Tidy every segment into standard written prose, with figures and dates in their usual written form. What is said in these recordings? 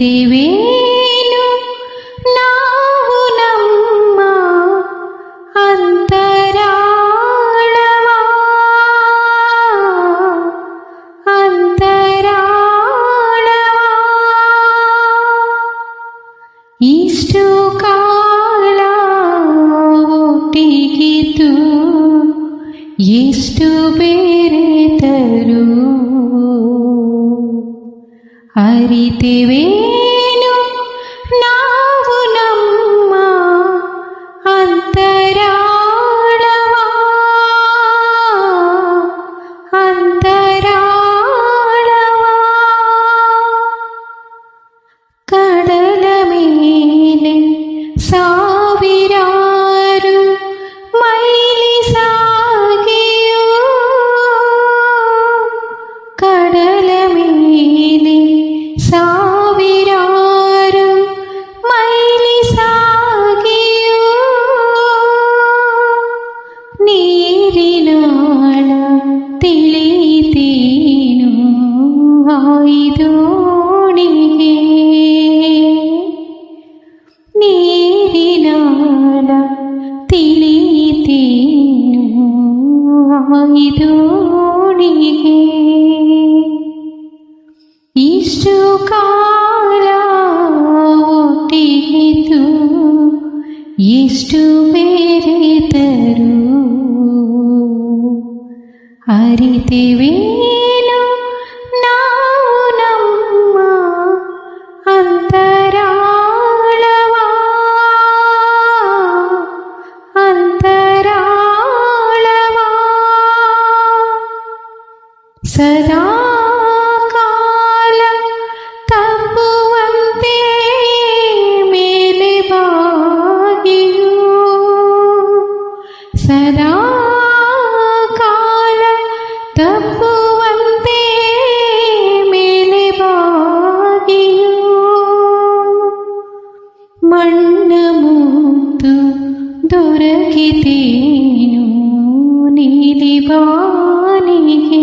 ಅರಿತೆವೇನು ನಾವು ನಮ್ಮ ಇಷ್ಟು ಕಾಲ ಒಟ್ಟಿಗಿದ್ದು ಎಷ್ಟು ಬೇರೆತರು ಅರಿತೆವೇನು ನಾವು ನಮ್ಮ ಕಡಲ ಮೇಲೆ ಸಾವಿರಾರು ಮೈಲಿ ಸಾಗಿಯೂ ಕಡಲ ಮೇಲೆ ಸಾವಿರಾರು ಮೈಲಿ ಸಾಗಿಯೂ ನೀರಿನಾಳ ತಿಳಿತೇನು ಆಯ್ದೋಣಿಗೆ ನೀರಿನಾಳ ತಿಳಿತೇನು ಆಯ್ದೋಣಿಗೆ ಇಷ್ಟು ಕಾಲ ಒಟ್ಟಿಗಿದ್ದು ಎಷ್ಟು ಬೇರೆತರು ಅರಿತೆವೇನು ನಾವು ನಮ್ಮ ಸದಾ ಕಾಲ ತಪ್ಪುವಂತೆ ಮೇಲೆ ಬಾಗಿಯೂ ಸದಾ ಕಾಲ ತಪ್ಪುವಂತೆ ಮೇಲೆ ಬಾಗಿಯೂ ಮಣ್ಣ ಮುತ್ತು ದೊರಕಿತೇನು ನೀಲಿ ಬಾನಿಗೆ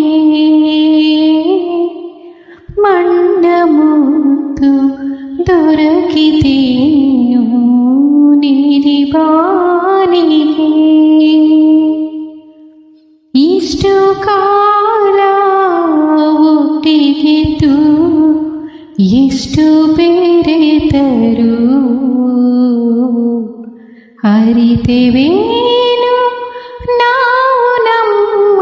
ಮಣ್ಣ ಮುತ್ತು ದೊರಕಿತೇನು ನೀಲಿ ಬಾನಿಗೆ ಇಷ್ಟು ಕಾಲ ಒಟ್ಟಿಗಿದ್ದು ಎಷ್ಟು ಬೇರೆತರು ಅರಿತೆವೇನು ನಾವು ನಮ್ಮ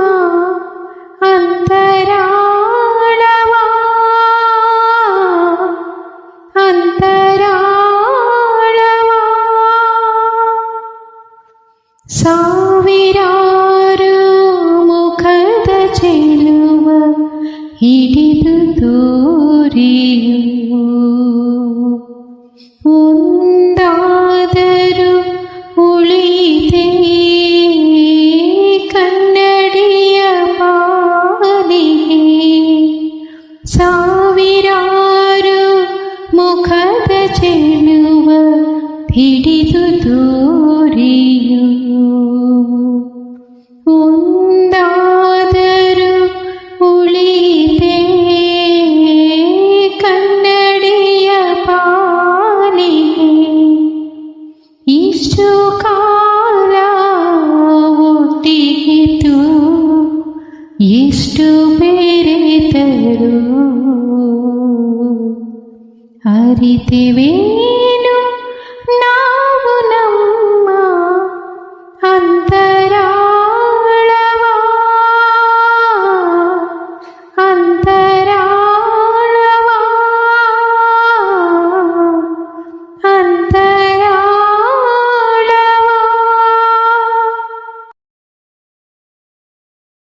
ಸಾವಿರಾರು ಮುಖದ ಚೆಲುವ ಹಿಡಿದು ತೋರಿಯು ಒಂದಾದರೂ ಉಳಿತೆ ಕನ್ನಡಿಯ ಪಾಲಿಗೆ ಸಾವಿರಾರು ಮುಖದ ಚೆಲುವ ಹಿಡಿದು ತೋರಿಯು ಒಂದಾದರೂ ಉಳಿತೆ ಕನ್ನಡಿಯ ಪಾಲಿಗೆ ಇಷ್ಟು ಕಾಲ ಒಟ್ಟಿಗಿದ್ದು ಎಷ್ಟು ಬೇರೆತರು ಅರಿತೆವೇನು